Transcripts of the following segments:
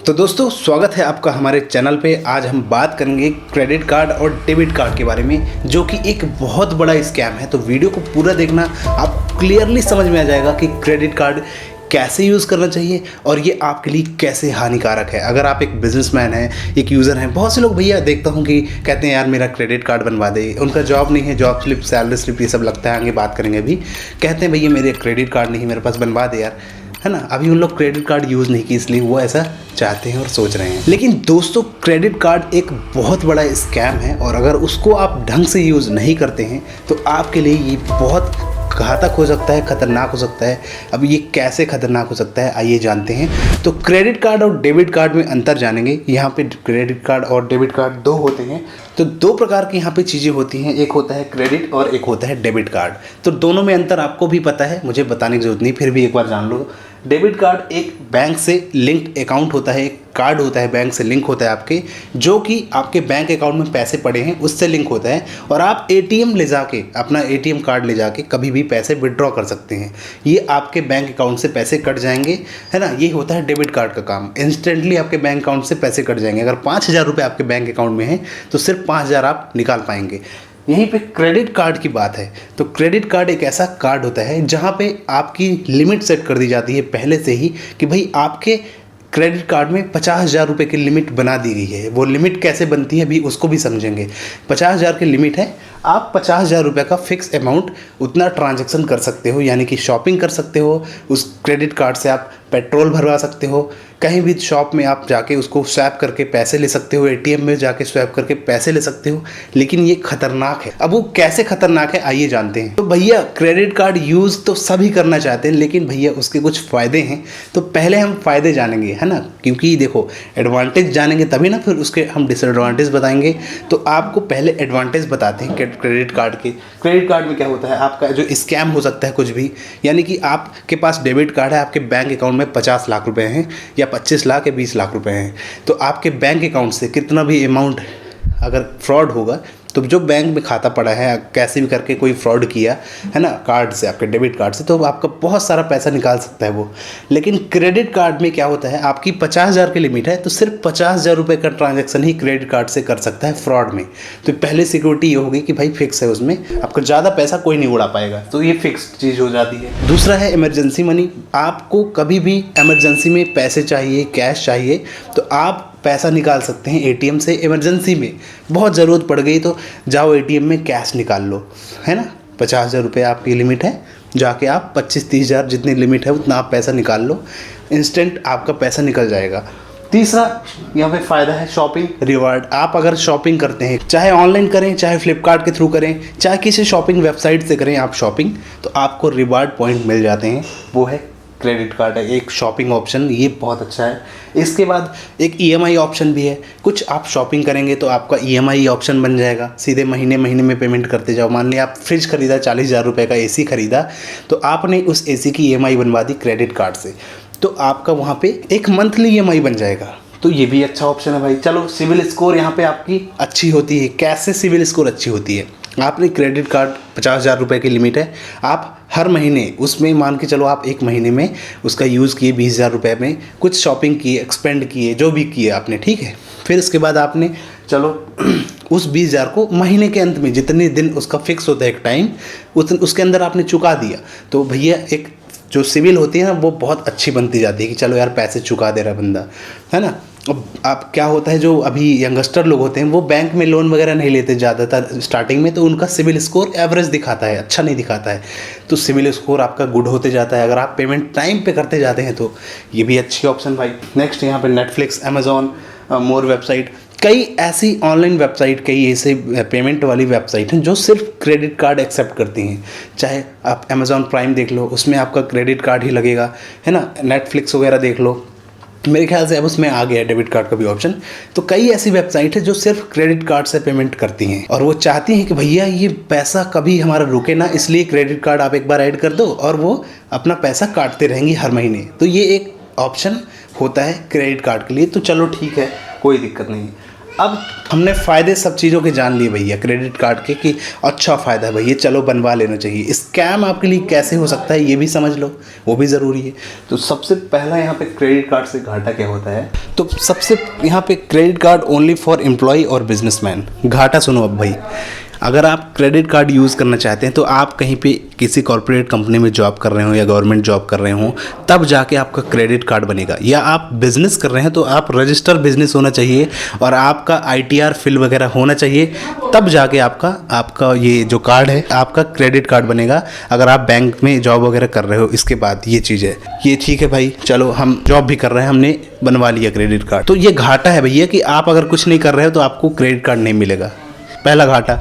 तो दोस्तों स्वागत है आपका हमारे चैनल पे। आज हम बात करेंगे क्रेडिट कार्ड और डेबिट कार्ड के बारे में, जो कि एक बहुत बड़ा स्कैम है। तो वीडियो को पूरा देखना, आप क्लियरली समझ में आ जाएगा कि क्रेडिट कार्ड कैसे यूज़ करना चाहिए और ये आपके लिए कैसे हानिकारक है। अगर आप एक बिजनेसमैन हैं, एक यूज़र हैं, बहुत से लोग भैया देखता हूँ कि कहते हैं यार मेरा क्रेडिट कार्ड बनवा दे। उनका जॉब नहीं है, जॉब स्लिप, सैलरी स्लिप, ये सब लगता है, आगे बात करेंगे अभी। कहते हैं भैया मेरे क्रेडिट कार्ड नहीं, मेरे पास बनवा दे यार, है ना। अभी उन लोग क्रेडिट कार्ड यूज़ नहीं की, इसलिए वो ऐसा चाहते हैं और सोच रहे हैं। लेकिन दोस्तों क्रेडिट कार्ड एक बहुत बड़ा स्कैम है और अगर उसको आप ढंग से यूज़ नहीं करते हैं तो आपके लिए ये बहुत घातक हो सकता है, खतरनाक हो सकता है। अब ये कैसे खतरनाक हो सकता है आइए जानते हैं। तो क्रेडिट कार्ड और डेबिट कार्ड में अंतर जानेंगे। यहाँ पे क्रेडिट कार्ड और डेबिट कार्ड दो होते हैं। तो दो प्रकार की यहाँ पे चीज़ें होती हैं, एक होता है क्रेडिट और एक होता है डेबिट कार्ड। तो दोनों में अंतर आपको भी पता है, मुझे बताने की जरूरत नहीं, फिर भी एक बार जान लो। डेबिट कार्ड एक बैंक से लिंक्ड अकाउंट होता है, एक कार्ड होता है, बैंक से लिंक होता है आपके, जो कि आपके बैंक अकाउंट में पैसे पड़े हैं उससे लिंक होता है और आप एटीएम ले जाके, अपना एटीएम कार्ड ले जाके कभी भी पैसे विड्रॉ कर सकते हैं। ये आपके बैंक अकाउंट से पैसे कट जाएंगे, है ना। ये होता है डेबिट कार्ड का काम, इंस्टेंटली आपके बैंक अकाउंट से पैसे कट जाएंगे। अगर 5,000 रुपये आपके बैंक अकाउंट में हैं तो सिर्फ 5,000 आप निकाल पाएंगे। यहीं पे क्रेडिट कार्ड की बात है। तो क्रेडिट कार्ड एक ऐसा कार्ड होता है जहाँ पे आपकी लिमिट सेट कर दी जाती है पहले से ही कि भाई आपके क्रेडिट कार्ड में 50,000 रुपये की लिमिट बना दी गई है। वो लिमिट कैसे बनती है अभी उसको भी समझेंगे। 50,000 की लिमिट है, आप 50,000 रुपये का फिक्स अमाउंट उतना ट्रांजैक्शन कर सकते हो, यानी कि शॉपिंग कर सकते हो। उस क्रेडिट कार्ड से आप पेट्रोल भरवा सकते हो, कहीं भी शॉप में आप जाके उसको स्वैप करके पैसे ले सकते हो, एटीएम में जाके स्वैप करके पैसे ले सकते हो। लेकिन ये खतरनाक है। अब वो कैसे खतरनाक है आइए जानते हैं। तो भैया क्रेडिट कार्ड यूज़ तो सभी करना चाहते हैं, लेकिन भैया उसके कुछ फ़ायदे हैं। तो पहले हम फ़ायदे जानेंगे, है ना, क्योंकि देखो एडवांटेज जानेंगे तभी ना फिर उसके हम डिसएडवांटेज बताएंगे। तो आपको पहले एडवांटेज बताते हैं क्रेडिट कार्ड के। क्रेडिट कार्ड में क्या होता है, आपका जो स्कैम हो सकता है कुछ भी, यानी कि आपके पास डेबिट कार्ड है, आपके बैंक अकाउंट में 50 लाख रुपए हैं या 25 लाख या 20 लाख रुपए हैं। तो आपके बैंक अकाउंट से कितना भी अमाउंट अगर फ्रॉड होगा, तो जो बैंक में खाता पड़ा है, कैसे भी करके कोई फ्रॉड किया है ना कार्ड से, आपके डेबिट कार्ड से, तो आपका बहुत सारा पैसा निकाल सकता है वो। लेकिन क्रेडिट कार्ड में क्या होता है, आपकी 50,000 की लिमिट है तो सिर्फ 50,000 रुपये का ट्रांजैक्शन ही क्रेडिट कार्ड से कर सकता है फ्रॉड में। तो पहले सिक्योरिटी ये होगी कि भाई फिक्स है, उसमें आपका ज़्यादा पैसा कोई नहीं उड़ा पाएगा, तो ये फिक्स चीज़ हो जाती है। दूसरा है इमरजेंसी मनी। आपको कभी भी इमरजेंसी में पैसे चाहिए, कैश चाहिए, तो आप पैसा निकाल सकते हैं एटीएम से। इमरजेंसी में बहुत ज़रूरत पड़ गई तो जाओ एटीएम में कैश निकाल लो, है ना। 50,000 रुपये आपकी लिमिट है, जाके आप 25-30,000 जितनी लिमिट है उतना आप पैसा निकाल लो, इंस्टेंट आपका पैसा निकल जाएगा। तीसरा यहाँ पे फ़ायदा है शॉपिंग रिवार्ड। आप अगर शॉपिंग करते हैं, चाहे ऑनलाइन करें, चाहे फ्लिपकार्ट के थ्रू करें, चाहे किसी शॉपिंग वेबसाइट से करें आप शॉपिंग, तो आपको रिवार्ड पॉइंट मिल जाते हैं। वो है क्रेडिट कार्ड है एक शॉपिंग ऑप्शन, ये बहुत अच्छा है। इसके बाद एक ईएमआई ऑप्शन भी है। कुछ आप शॉपिंग करेंगे तो आपका ईएमआई ऑप्शन बन जाएगा, सीधे महीने महीने में पेमेंट करते जाओ। मान लिया आप फ्रिज खरीदा, 40,000 रुपये का एसी खरीदा, तो आपने उस एसी की ईएमआई बनवा दी क्रेडिट कार्ड से, तो आपका वहाँ पे एक मंथली ईएमआई बन जाएगा। तो ये भी अच्छा ऑप्शन है भाई। चलो सिविल स्कोर यहाँ पे आपकी अच्छी होती है। कैसे सिविल स्कोर अच्छी होती है, आपने क्रेडिट कार्ड 50,000 रुपये की लिमिट है, आप हर महीने उसमें मान के चलो आप एक महीने में उसका यूज़ किए 20,000 रुपये में, कुछ शॉपिंग किए, एक्सपेंड किए, जो भी किए आपने, ठीक है। फिर इसके बाद आपने चलो उस 20,000 को महीने के अंत में जितने दिन उसका फिक्स होता है एक टाइम, उसके अंदर आपने चुका दिया, तो भैया एक जो सिविल होती है ना वो बहुत अच्छी बनती जाती है कि चलो यार पैसे चुका दे रहा बंदा, है ना। अब आप क्या होता है, जो अभी यंगस्टर लोग होते हैं वो बैंक में लोन वगैरह नहीं लेते ज़्यादातर स्टार्टिंग में, तो उनका सिविल स्कोर एवरेज दिखाता है, अच्छा नहीं दिखाता है। तो सिविल स्कोर आपका गुड होते जाता है अगर आप पेमेंट टाइम पे करते जाते हैं, तो ये भी अच्छी ऑप्शन भाई। नेक्स्ट यहाँ पे नेटफ्लिक्स, अमेज़ॉन, मोर वेबसाइट, कई ऐसी ऑनलाइन वेबसाइट, कई ऐसे पेमेंट वाली वेबसाइट हैं जो सिर्फ क्रेडिट कार्ड एक्सेप्ट करती हैं। चाहे आप अमेज़ॉन प्राइम देख लो, उसमें आपका क्रेडिट कार्ड ही लगेगा, है ना। नेटफ्लिक्स वगैरह देख लो, मेरे ख्याल से अब उसमें आ गया डेबिट कार्ड का भी ऑप्शन। तो कई ऐसी वेबसाइट है जो सिर्फ क्रेडिट कार्ड से पेमेंट करती हैं और वो चाहती हैं कि भैया ये पैसा कभी हमारा रुके ना, इसलिए क्रेडिट कार्ड आप एक बार ऐड कर दो और वो अपना पैसा काटते रहेंगी हर महीने। तो ये एक ऑप्शन होता है क्रेडिट कार्ड के लिए। तो चलो ठीक है, कोई दिक्कत नहीं। अब हमने फ़ायदे सब चीज़ों के जान लिए भैया क्रेडिट कार्ड के कि अच्छा फ़ायदा है भैया, चलो बनवा लेना चाहिए। स्कैम आपके लिए कैसे हो सकता है ये भी समझ लो, वो भी ज़रूरी है। तो सबसे पहला यहाँ पे क्रेडिट कार्ड से घाटा क्या होता है, तो सबसे यहाँ पे credit card only for employ और बिजनेसमैन। घाटा सुनो अब भाई, अगर आप क्रेडिट कार्ड यूज़ करना चाहते हैं तो आप कहीं पे किसी कॉर्पोरेट कंपनी में जॉब कर रहे हो या गवर्नमेंट जॉब कर रहे हो तब जाके आपका क्रेडिट कार्ड बनेगा, या आप बिज़नेस कर रहे हैं तो आप रजिस्टर बिजनेस होना चाहिए और आपका ITR फिल वगैरह होना चाहिए, तब जाके आपका ये जो कार्ड है आपका क्रेडिट कार्ड बनेगा। अगर आप बैंक में जॉब वगैरह कर रहे हो इसके बाद ये चीज़ है, ये ठीक है भाई, चलो हम जॉब भी कर रहे हैं, हमने बनवा लिया क्रेडिट कार्ड। तो ये घाटा है भैया कि आप अगर कुछ नहीं कर रहे हो तो आपको क्रेडिट कार्ड नहीं मिलेगा। पहला घाटा,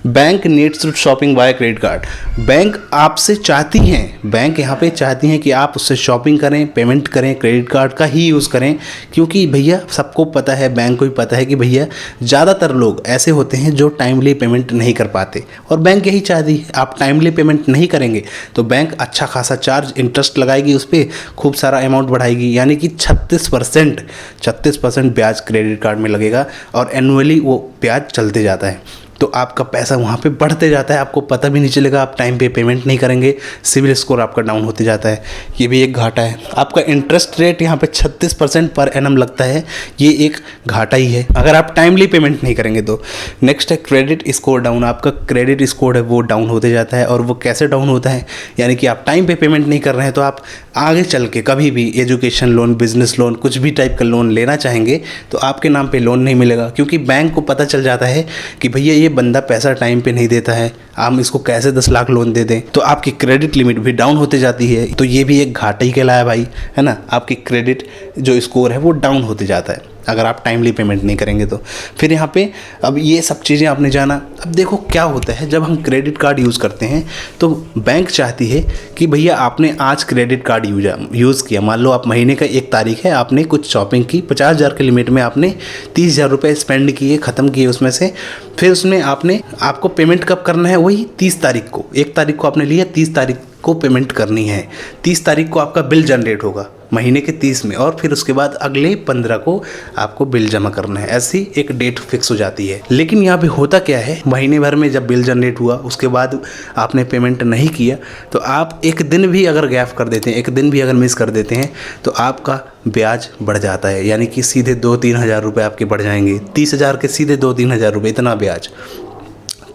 bank needs to shopping by credit card. Bank आपसे चाहती हैं, बैंक यहाँ पे चाहती हैं कि आप उससे शॉपिंग करें, पेमेंट करें, क्रेडिट कार्ड का ही यूज़ करें, क्योंकि भैया सबको पता है, बैंक को भी पता है कि भैया ज़्यादातर लोग ऐसे होते हैं जो टाइमली पेमेंट नहीं कर पाते, और बैंक यही चाहती है आप टाइमली पेमेंट नहीं करेंगे तो बैंक अच्छा खासा चार्ज इंटरेस्ट लगाएगी, उस पर खूब सारा अमाउंट बढ़ाएगी, यानी कि 36% ब्याज क्रेडिट कार्ड में लगेगा और एनुअली वो ब्याज चलते जाता है। तो आपका पैसा वहाँ पे बढ़ते जाता है, आपको पता भी नहीं चलेगा, आप टाइम पे पेमेंट नहीं करेंगे, सिविल स्कोर आपका डाउन होते जाता है, ये भी एक घाटा है। आपका इंटरेस्ट रेट यहाँ पे 36% पर एनम लगता है, ये एक घाटा ही है अगर आप टाइमली पेमेंट नहीं करेंगे तो। नेक्स्ट है क्रेडिट स्कोर डाउन। आपका क्रेडिट स्कोर है वो डाउन होते जाता है, और वो कैसे डाउन होता है, यानी कि आप टाइम पे पेमेंट नहीं कर रहे हैं तो आप आगे चल के कभी भी एजुकेशन लोन, बिजनेस लोन, कुछ भी टाइप का लोन लेना चाहेंगे तो आपके नाम पे लोन नहीं मिलेगा, क्योंकि बैंक को पता चल जाता है कि भैया ये बंदा पैसा टाइम पे नहीं देता है, हम इसको कैसे 10 लाख लोन दे दें, तो आपकी क्रेडिट लिमिट भी डाउन होते जाती है। तो ये भी एक घाटा ही कहलाया भाई, है ना। आपकी क्रेडिट जो स्कोर है वो डाउन होते जाता है अगर आप टाइमली पेमेंट नहीं करेंगे तो। फिर यहाँ पे अब ये सब चीज़ें आपने जाना। अब देखो क्या होता है, जब हम क्रेडिट कार्ड यूज़ करते हैं तो बैंक चाहती है कि भैया आपने आज क्रेडिट कार्ड यूज़ किया, मान लो आप महीने का 1 तारीख है, आपने कुछ शॉपिंग की, 50,000 के लिमिट में आपने 30,000 रुपये स्पेंड किए, ख़त्म किए उसमें से। फिर उसमें आपको पेमेंट कब करना है, वही 30 तारीख को। 1 तारीख को आपने लिया, 30 तारीख को पेमेंट करनी है। 30 तारीख को आपका बिल जनरेट होगा महीने के 30 में, और फिर उसके बाद अगले 15 को आपको बिल जमा करना है। ऐसी एक डेट फिक्स हो जाती है। लेकिन यहाँ पे होता क्या है, महीने भर में जब बिल जनरेट हुआ उसके बाद आपने पेमेंट नहीं किया तो आप एक दिन भी अगर गैप कर देते हैं, एक दिन भी अगर मिस कर देते हैं तो आपका ब्याज बढ़ जाता है, यानी कि सीधे 2-3 हज़ार रुपये आपके बढ़ जाएंगे। 30,000 के सीधे 2-3 हज़ार रुपये, इतना ब्याज।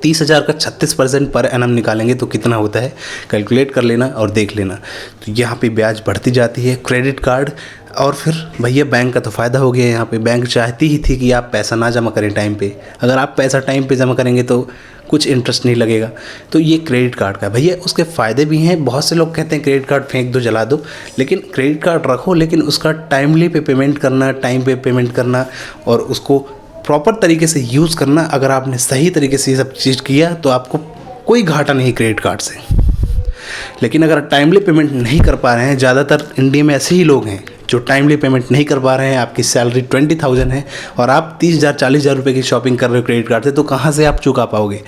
30,000 का 36% पर एनम निकालेंगे तो कितना होता है, कैलकुलेट कर लेना और देख लेना। तो यहाँ पे ब्याज बढ़ती जाती है क्रेडिट कार्ड। और फिर भैया बैंक का तो फ़ायदा हो गया। यहाँ पे बैंक चाहती ही थी कि आप पैसा ना जमा करें टाइम पे। अगर आप पैसा टाइम पे जमा करेंगे तो कुछ इंटरेस्ट नहीं लगेगा। तो ये क्रेडिट कार्ड का भैया उसके फ़ायदे भी हैं। बहुत से लोग कहते हैं क्रेडिट कार्ड फेंक दो, जला दो, लेकिन क्रेडिट कार्ड रखो, लेकिन उसका टाइमली पे पेमेंट करना, टाइम पे पेमेंट करना और उसको प्रॉपर तरीके से यूज़ करना। अगर आपने सही तरीके से ये सब चीज़ किया तो आपको कोई घाटा नहीं क्रेडिट कार्ड से। लेकिन अगर टाइमली पेमेंट नहीं कर पा रहे हैं, ज़्यादातर इंडिया में ऐसे ही लोग हैं जो टाइमली पेमेंट नहीं कर पा रहे हैं, आपकी सैलरी 20,000 है और आप 30,000 40,000 रुपये की शॉपिंग कर रहे हो क्रेडिट कार्ड से, तो कहाँ से आप चुका पाओगे।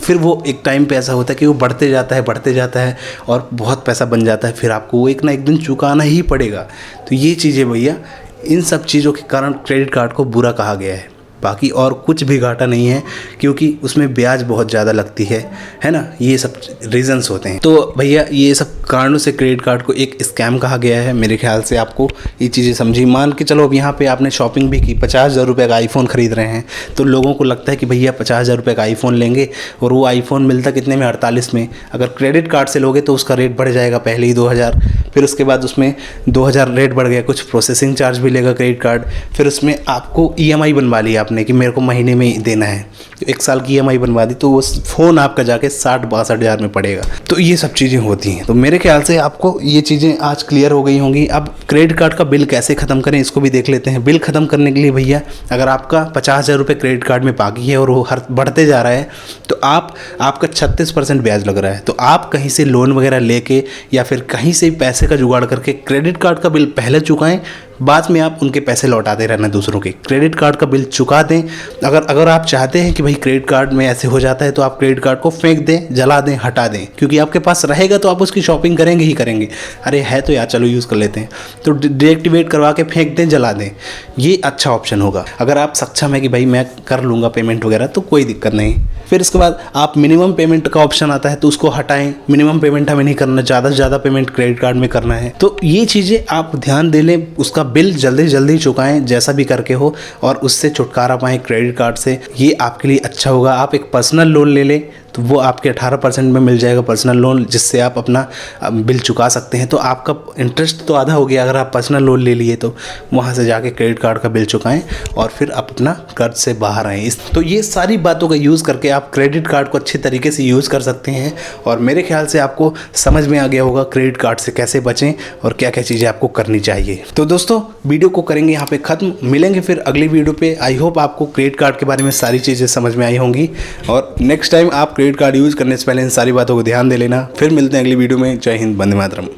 फिर वो एक टाइम पे ऐसा होता है कि वो बढ़ते जाता है और बहुत पैसा बन जाता है, फिर आपको वो एक ना एक दिन चुकाना ही पड़ेगा। तो ये चीज़ें भैया, इन सब चीज़ों के कारण क्रेडिट कार्ड को बुरा कहा गया है। बाकी और कुछ भी घाटा नहीं है, क्योंकि उसमें ब्याज बहुत ज़्यादा लगती है ना। ये सब रीजंस होते हैं। तो भैया ये सब कारणों से क्रेडिट कार्ड को एक स्कैम कहा गया है। मेरे ख्याल से आपको ये चीज़ें समझी। मान के चलो अब यहाँ पे आपने शॉपिंग भी की, 50,000 रुपये का आईफोन ख़रीद रहे हैं, तो लोगों को लगता है कि भैया 50,000 रुपये का आईफोन लेंगे, और वो आईफोन मिलता कितने में, 48 में। अगर क्रेडिट कार्ड से लोगे तो उसका रेट बढ़ जाएगा, पहले ही 2,000, फिर उसके बाद उसमें 2,000 रेट बढ़ गया, कुछ प्रोसेसिंग चार्ज भी लेगा क्रेडिट कार्ड, फिर उसमें आपको EMI बनवा लिया आपने कि मेरे को महीने में देना है, तो 1 साल की EMI बनवा दी, तो वो फ़ोन आपका जाके 60-62 हज़ार में पड़ेगा। तो ये सब चीज़ें होती हैं। तो मेरे ख्याल से आपको ये चीज़ें आज क्लियर हो गई होंगी। अब क्रेडिट कार्ड का बिल कैसे ख़त्म करें इसको भी देख लेते हैं। बिल ख़त्म करने के लिए भैया, अगर आपका 50,000 रुपये क्रेडिट कार्ड में बाकी है और वो हर बढ़ते जा रहा है, तो आपका 36% ब्याज लग रहा है, तो आप कहीं से लोन वगैरह लेके या फिर कहीं से पैसे का जुगाड़ करके क्रेडिट कार्ड का बिल पहले चुकाएं, बाद में आप उनके पैसे लौटाते रहना दूसरों के। क्रेडिट कार्ड का बिल चुका दें। अगर आप चाहते हैं कि भाई क्रेडिट कार्ड में ऐसे हो जाता है तो आप क्रेडिट कार्ड को फेंक दें, जला दें, हटा दें, क्योंकि आपके पास रहेगा तो आप उसकी शॉपिंग करेंगे ही करेंगे। अरे है तो यार चलो यूज़ कर लेते हैं, तो डीएक्टिवेट करवा के फेंक दें, जला दें, ये अच्छा ऑप्शन होगा। अगर आप सक्षम है कि भाई मैं कर लूँगा पेमेंट वगैरह तो कोई दिक्कत नहीं। फिर इसके बाद आप मिनिमम पेमेंट का ऑप्शन आता है तो उसको हटाएं। मिनिमम पेमेंट हमें नहीं करना, ज़्यादा से ज़्यादा पेमेंट क्रेडिट कार्ड में करना है। तो ये चीज़ें आप ध्यान दे लें, उसका बिल जल्दी जल्दी चुकाएं जैसा भी करके हो, और उससे छुटकारा पाएं क्रेडिट कार्ड से। ये आपके लिए अच्छा होगा। आप एक पर्सनल लोन ले लें तो वो आपके 18% में मिल जाएगा पर्सनल लोन, जिससे आप अपना बिल चुका सकते हैं। तो आपका इंटरेस्ट तो आधा हो गया अगर आप पर्सनल लोन ले लिए, तो वहाँ से जाके क्रेडिट कार्ड का बिल चुकाएं और फिर आप अपना कर्ज से बाहर आएँ। तो ये सारी बातों का यूज़ करके आप क्रेडिट कार्ड को अच्छे तरीके से यूज़ कर सकते हैं। और मेरे ख्याल से आपको समझ में आ गया होगा क्रेडिट कार्ड से कैसे बचें और क्या क्या चीज़ें आपको करनी चाहिए। तो दोस्तों वीडियो को करेंगे यहाँ पे ख़त्म, मिलेंगे फिर अगली वीडियो पे। आई होप आपको क्रेडिट कार्ड के बारे में सारी चीज़ें समझ में आई होंगी, और नेक्स्ट टाइम आप क्रेडिट कार्ड यूज़ करने से पहले इन सारी बातों को ध्यान दे लेना। फिर मिलते हैं अगली वीडियो में। जय हिंद, वंदे मातरम।